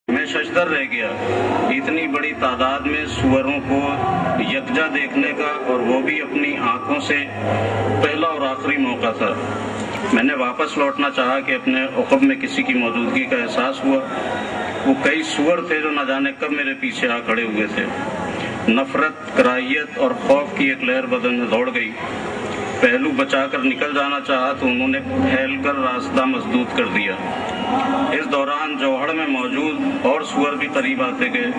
میں ششدر رہ گیا اتنی بڑی تعداد میں سوروں کو یکجا دیکھنے کا، اور وہ بھی اپنی آنکھوں سے پہلا اور آخری موقع تھا۔ میں نے واپس لوٹنا چاہا کہ اپنے عقب میں کسی کی موجودگی کا احساس ہوا۔ وہ کئی سور تھے جو نہ جانے کب میرے پیچھے آ کھڑے ہوئے تھے۔ نفرت، کراہیت اور خوف کی ایک لہر بدن میں دوڑ گئی۔ پہلو بچا کر نکل جانا چاہا تو انہوں نے پھیل کر راستہ مسدود کر دیا۔ اس دوران جوہڑ میں موجود اور سور بھی قریب آتے گئے۔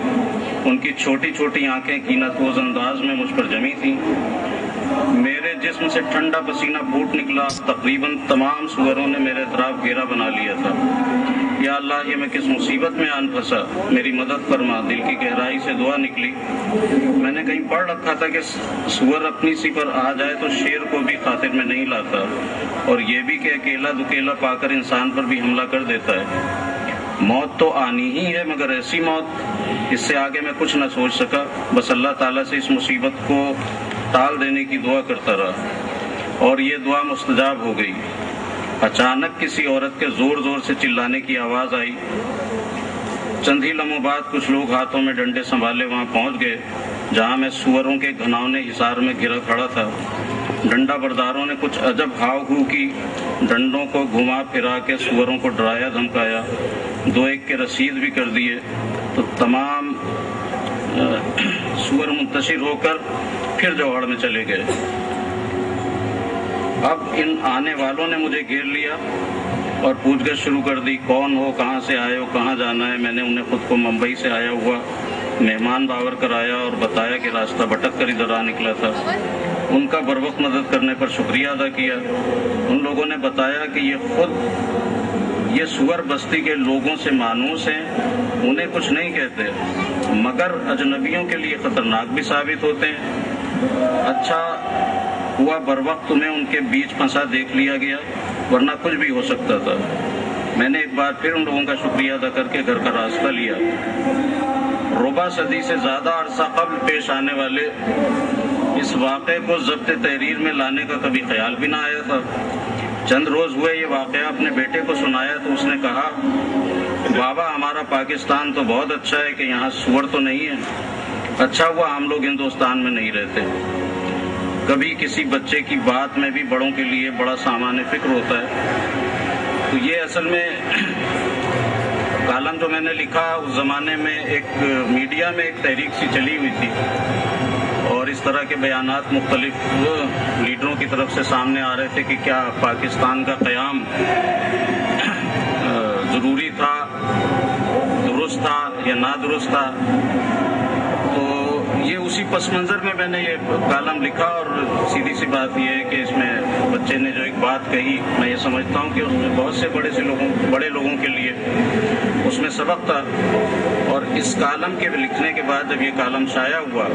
ان کی چھوٹی چھوٹی آنکھیں کینتوز انداز میں مجھ پر جمی تھیں۔ میرے جسم سے ٹھنڈا پسینہ پھوٹ نکلا۔ تقریباً تمام سوروں نے میرے اطراف گھیرا بنا لیا تھا۔ یا اللہ، یہ میں کس مصیبت میں آن پھنسا، میری مدد فرما۔ دل کی گہرائی سے دعا نکلی۔ میں نے کہیں پڑھ رکھا تھا کہ سور اپنی سی پر آ جائے تو شیر کو بھی خاطر میں نہیں لاتا، اور یہ بھی کہ اکیلا دکیلا پا کر انسان پر بھی حملہ کر دیتا ہے۔ موت تو آنی ہی ہے، مگر ایسی موت، اس سے آگے میں کچھ نہ سوچ سکا۔ بس اللہ تعالیٰ سے اس مصیبت کو ٹال دینے کی دعا کرتا رہا، اور یہ دعا مستجاب ہو گئی۔ اچانک کسی عورت کے زور زور سے چلانے کی آواز آئی۔ چند ہی لمحوں بعد کچھ لوگ ہاتھوں میں ڈنڈے سنبھالے وہاں پہنچ گئے جہاں میں سوروں کے گھناؤنے حصار میں گھرا کھڑا تھا۔ ڈنڈا برداروں نے کچھ عجب ہاؤ ہو کی، ڈنڈوں کو گھما پھرا کے سوروں کو ڈرایا دھمکایا، دو ایک کے رسید بھی کر دیے تو تمام سور منتشر ہو کر پھر جوہڑ میں چلے گئے۔ اب ان آنے والوں نے مجھے گھیر لیا اور پوچھ گچھ شروع کر دی۔ کون ہو، کہاں سے آئے ہو، کہاں جانا ہے؟ میں نے انہیں خود کو ممبئی سے آیا ہوا مہمان باور کرایا اور بتایا کہ راستہ بھٹک کر ادھر آ نکلا تھا۔ ان کا بروقت مدد کرنے پر شکریہ ادا کیا۔ ان لوگوں نے بتایا کہ یہ سور بستی کے لوگوں سے مانوس ہیں، انہیں کچھ نہیں کہتے، مگر اجنبیوں کے لیے خطرناک بھی ثابت ہوتے ہیں۔ اچھا ہوا بروقت تمہیں ان کے بیچ پھنسا دیکھ لیا گیا، ورنہ کچھ بھی ہو سکتا تھا۔ میں نے ایک بار پھر ان لوگوں کا شکریہ ادا کر کے گھر کا راستہ لیا۔ ربع صدی سے زیادہ عرصہ قبل پیش آنے والے اس واقعے کو ضبط تحریر میں لانے کا کبھی خیال بھی نہ آیا تھا۔ چند روز ہوئے یہ واقعہ اپنے بیٹے کو سنایا تو اس نے کہا، بابا ہمارا پاکستان تو بہت اچھا ہے کہ یہاں سور تو نہیں ہے۔ اچھا ہوا ہم لوگ ہندوستان میں نہیں رہتے۔ کبھی کسی بچے کی بات میں بھی بڑوں کے لیے بڑا سامان فکر ہوتا ہے۔ تو یہ اصل میں کالم جو میں نے لکھا اس زمانے میں ایک میڈیا میں ایک تحریک سی چلی ہوئی تھی، اور اس طرح کے بیانات مختلف لیڈروں کی طرف سے سامنے آ رہے تھے کہ کیا پاکستان کا قیام ضروری تھا، درست تھا یا نادرست تھا۔ تو یہ اسی پس منظر میں نے یہ کالم لکھا، اور سیدھی سی بات یہ ہے کہ اس میں بچے نے جو ایک بات کہی، میں یہ سمجھتا ہوں کہ اس میں بہت سے بڑے لوگوں کے لیے اس میں سبق تھا۔ اور اس کالم کے لکھنے کے بعد جب یہ کالم شائع ہوا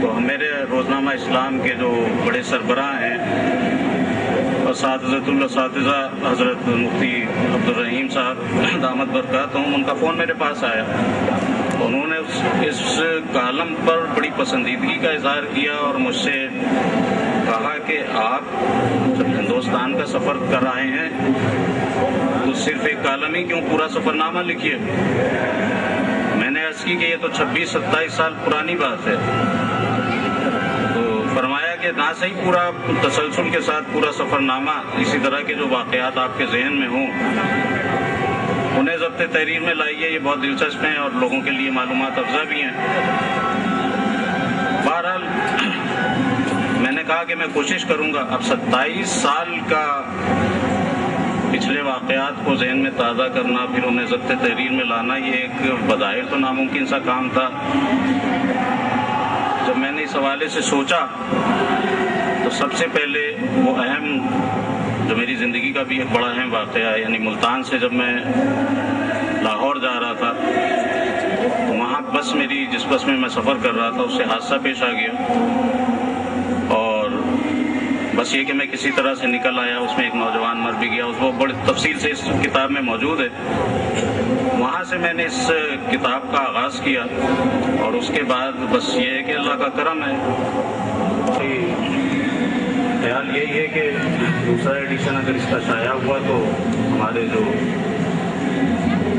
تو میرے روزنامہ اسلام کے جو بڑے سربراہ ہیں، اساتذہ حضرت مفتی عبدالرحیم صاحب دامت برکاتہم، ان کا فون میرے پاس آیا۔ انہوں نے اس کالم پر بڑی پسندیدگی کا اظہار کیا اور مجھ سے کہا کہ آپ جب ہندوستان کا سفر کر رہے ہیں تو صرف ایک کالم ہی کیوں، پورا سفر نامہ لکھیے۔ میں نے عرض کی کہ یہ تو 26-27 سال پرانی بات ہے۔ تو فرمایا کہ نہ صحیح پورا تسلسل کے ساتھ پورا سفر نامہ، اسی طرح کے جو واقعات آپ کے ذہن میں ہوں انہیں ضبط تحریر میں لائیے، یہ بہت دلچسپ ہیں اور لوگوں کے لیے معلومات افزا بھی ہیں۔ بہرحال میں نے کہا کہ میں کوشش کروں گا۔ اب 27 سال کا پچھلے واقعات کو ذہن میں تازہ کرنا، پھر انہیں ضبط تحریر میں لانا، یہ ایک بظاہر تو ناممکن سا کام تھا۔ جب میں نے اس حوالے سے سوچا تو سب سے پہلے وہ اہم جو میری زندگی کا بھی ایک بڑا اہم واقعہ ہے، یعنی ملتان سے جب میں لاہور جا رہا تھا تو وہاں جس بس میں میں سفر کر رہا تھا اس سے حادثہ پیش آ گیا، اور بس یہ کہ میں کسی طرح سے نکل آیا، اس میں ایک نوجوان مر بھی گیا۔ وہ بڑی تفصیل سے اس کتاب میں موجود ہے۔ وہاں سے میں نے اس کتاب کا آغاز کیا، اور اس کے بعد بس یہ ہے کہ اللہ کا کرم ہے۔ خیال یہی ہے کہ دوسرا ایڈیشن اگر اس کا شائع ہوا تو ہمارے جو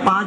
5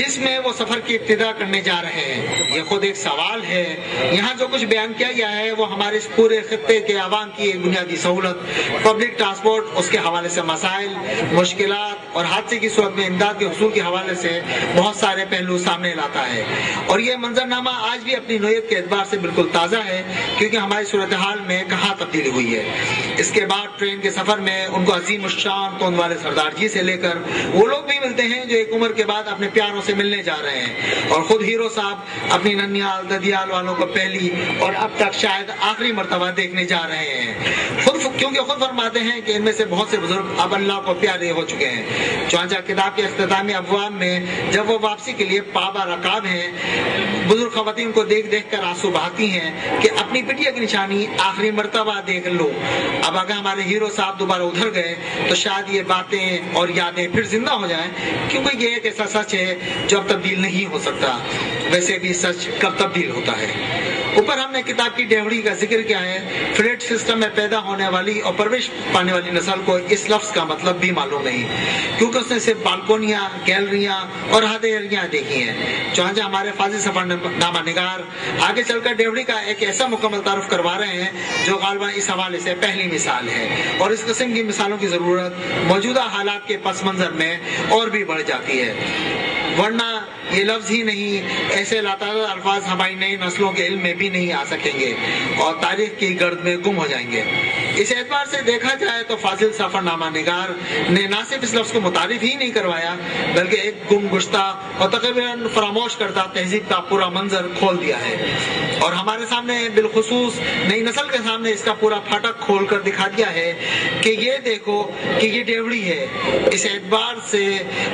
جس میں وہ سفر کی ابتدا کرنے جا رہے ہیں۔ یہ خود ایک سوال ہے۔ یہاں جو کچھ بیان کیا گیا ہے وہ ہمارے اس پورے خطے کے عوام کی ایک بنیادی سہولت، پبلک ٹرانسپورٹ، اس کے حوالے سے مسائل، مشکلات اور حادثے کی صورت میں امداد کے حصول کے حوالے سے بہت سارے پہلو سامنے لاتا ہے، اور یہ منظرنامہ آج بھی اپنی نوعیت کے اعتبار سے بالکل تازہ ہے، کیونکہ ہماری صورتحال میں کہاں تبدیلی ہوئی ہے۔ اس کے بعد ٹرین کے سفر میں ان کو عظیم الشان توند والے سردار جی سے لے کر وہ لوگ بھی ملتے ہیں جو ایک عمر کے بعد اپنے پیاروں سے ملنے جا رہے ہیں، اور خود ہیرو صاحب اپنی ننیال ددیال والوں کو پہلی اور اب تک شاید آخری مرتبہ دیکھنے جا رہے ہیں، کیونکہ خود فرماتے ہیں کہ ان میں سے بہت سے بزرگ اب اللہ کو پیارے ہو چکے ہیں۔ چنانچہ کتاب کے اختتامی ابواب میں جب وہ واپسی کے لیے پابا رکاب ہیں، بزرگ خواتین کو دیکھ دیکھ کر آنسو بہاتی ہیں کہ اپنی بٹیا کی نشانی آخری مرتبہ دیکھ لو۔ اب اگر ہمارے ہیرو صاحب دوبارہ ادھر گئے تو شاید یہ باتیں اور یادیں پھر زندہ ہو جائیں، کیونکہ یہ ایک ایسا سچ ہے جو اب تبدیل نہیں ہو سکتا۔ ویسے بھی سچ کب تبدیل ہوتا ہے؟ اوپر ہم نے کتاب کی ڈیوڑی کا ذکر کیا ہے۔ فلیٹ سسٹم میں پیدا ہونے والی اور پرورش پانے والی نسل کو اس لفظ کا مطلب بھی معلوم نہیں، کیونکہ اس نے صرف بالکونیاں، گیلریاں اور ہدیریاں دیکھی ہیں۔ چنانچہ ہمارے فاضل سفر نامہ نگار آگے چل کر ڈیوڑی کا ایک ایسا مکمل تعارف کروا رہے ہیں جو غالباً اس حوالے سے پہلی مثال ہے، اور اس قسم کی مثالوں کی ضرورت موجودہ حالات کے پس منظر میں اور بھی بڑھ جاتی ہے، ورنہ یہ لفظ ہی نہیں، ایسے لاتعداد الفاظ ہماری نئی نسلوں کے علم میں بھی نہیں آ سکیں گے اور تاریخ کی گرد میں گم ہو جائیں گے۔ اس اعتبار سے دیکھا جائے تو فاضل سفر نامہ نگار نے نہ صرف اس لفظ کو متعارف ہی نہیں کروایا، بلکہ ایک گم گشتہ اور تقریباً فراموش کردہ تہذیب کا پورا منظر کھول دیا ہے، اور ہمارے سامنے بالخصوص نئی نسل کے سامنے اس کا پورا پھاٹک کھول کر دکھا دیا ہے کہ یہ دیکھو کہ یہ ڈیوڑی ہے۔ اس اعتبار سے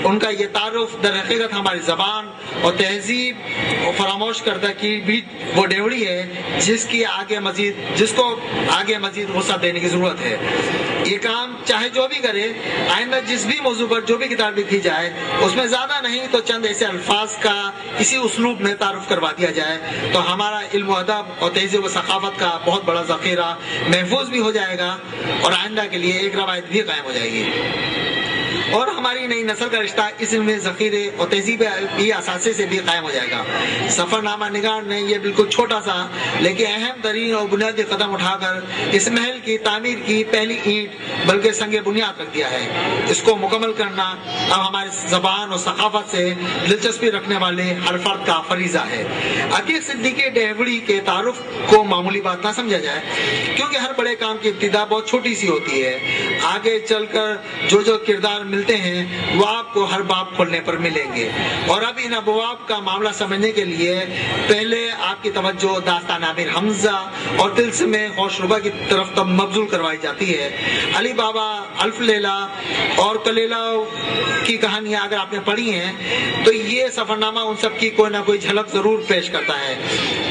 ان کا یہ تعارف در حقیقت ہماری زبان اور تہذیب فراموش کردہ کی بھی وہ ڈیوڑی ہے جس کو آگے مزید وسعت دینے کی ضرورت ہے۔ یہ کام چاہے جو بھی کرے، آئندہ جس بھی موضوع پر جو بھی کتاب لکھی جائے اس میں زیادہ نہیں تو چند ایسے الفاظ کا اسی اسلوب میں تعارف کروا دیا جائے تو ہمارا علم و ادب اور تہذیب و ثقافت کا بہت بڑا ذخیرہ محفوظ بھی ہو جائے گا، اور آئندہ کے لیے ایک روایت بھی قائم ہو جائے گی، اور ہماری نئی نسل کا رشتہ اس علم ذخیرے اور تہذیبی اثاثے سے بھی قائم ہو جائے گا۔ سفر نامہ نگار نے یہ بالکل چھوٹا سا لیکن اہم ترین اور بنیادی قدم اٹھا کر اس محل کی تعمیر کی پہلی اینٹ بلکہ سنگ بنیاد رکھ دیا ہے۔ اس کو مکمل کرنا اب ہماری زبان اور ثقافت سے دلچسپی رکھنے والے ہر فرد کا فریضہ ہے۔ عتیق صدیقی ڈیوڑی کے تعارف کو معمولی بات نہ سمجھا جائے، کیونکہ ہر بڑے کام کی ابتدا بہت چھوٹی سی ہوتی ہے۔ آگے چل کر جو کردار ملتے ہیں وہ آپ کو ہر باب کھولنے پر ملیں گے، اور اب ان ابواب کا معاملہ سمجھنے کے لیے پہلے آپ کی توجہ داستان امیر حمزہ اور طلسم ہوشربا کی طرف مبذول کروائی جاتی ہے۔ علی بابا، الف لیلہ اور کلیلہ کی کہانیاں اگر آپ نے پڑھی ہیں تو یہ سفر نامہ ان سب کی کوئی نہ کوئی جھلک ضرور پیش کرتا ہے۔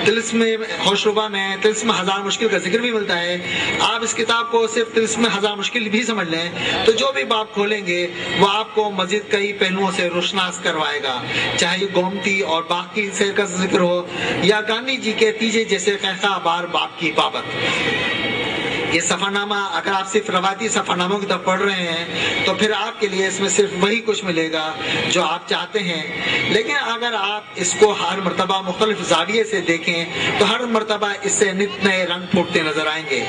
طلسم ہوشربا میں طلسم ہزار مشکل کا ذکر بھی ملتا ہے۔ آپ اس کتاب کو صرف طلسم ہزار مشکل بھی سمجھ لیں تو جو بھی باب کھولیں گے وہ آپ کو مزید کئی پہلوؤں سے روشناس کروائے گا، چاہے یہ گومتی اور باغ کی سیر کا ذکر ہو یا گاندھی جی کے تیجے جیسے قہقہ بار باب کی بابت۔ یہ سفر نامہ اگر آپ صرف روایتی سفر ناموں کی طرف پڑھ رہے ہیں تو پھر آپ کے لیے اس میں صرف وہی کچھ ملے گا جو آپ چاہتے ہیں، لیکن اگر آپ اس کو ہر مرتبہ مختلف زاویے سے دیکھیں تو ہر مرتبہ اس سے نت نئے رنگ پھوٹتے نظر آئیں گے۔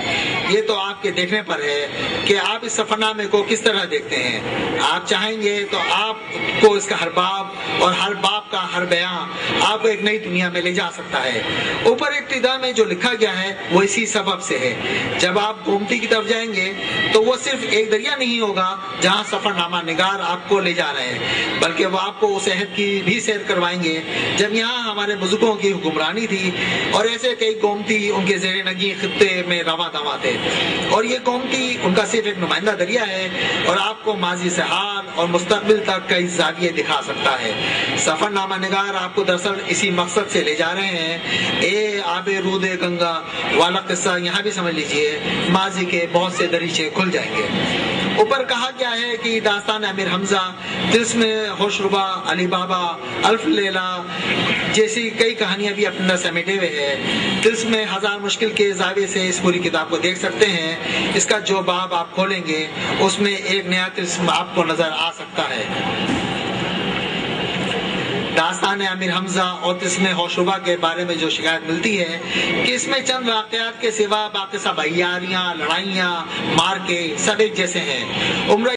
یہ تو آپ کے دیکھنے پر ہے کہ آپ اس سفر نامے کو کس طرح دیکھتے ہیں۔ آپ چاہیں گے تو آپ کو اس کا ہر باب اور ہر باب کا ہر بیان آپ کو ایک نئی دنیا میں لے جا سکتا ہے۔ اوپر ابتدا میں جو لکھا گیا ہے وہ اسی سبب سے ہے۔ جب آپ گومتی کی طرف جائیں گے تو وہ صرف ایک دریا نہیں ہوگا جہاں سفر نامہ نگار آپ کو لے جا رہے ہیں، بلکہ وہ آپ کو اس عہد کی بھی سیر کروائیں گے جب یہاں ہمارے بزرگوں کی حکمرانی تھی، اور ایسے کئی گومتی ان کے زیر نگی خطے میں رواں دواں تھے، اور یہ گومتی ان کا صرف ایک نمائندہ دریا ہے اور آپ کو ماضی سے حال اور مستقبل تک کئی زاویے دکھا سکتا ہے۔ سفر نامہ نگار آپ کو دراصل اسی مقصد سے لے جا رہے ہیں۔ اے آب رود گنگا والا قصہ یہاں بھی سمجھ لیجئے، ماضی کے بہت سے دریچے کھل جائیں گے۔ اوپر کہا گیا ہے کہ داستان امیر حمزہ، طلسم ہوشربا، علی بابا، الف لیلہ جیسی کئی کہانیاں بھی اپنے اندر سمیٹے ہوئے ہیں۔ طلسم ہزار مشکل کے زاویے سے اس پوری کتاب کو دیکھ سکتے ہیں۔ اس کا جو باب آپ کھولیں گے اس میں ایک نیا طلسم آپ کو نظر آ سکتا ہے۔ داستان امیر حمزہ اور تسم ہوشربا کے بارے میں جو شکایت ملتی ہے کہ اس میں چند واقعات کے سوا باقی سب عیاریاں، لڑائیاں، مار کے سب ایک جیسے ہیں۔ عمرہ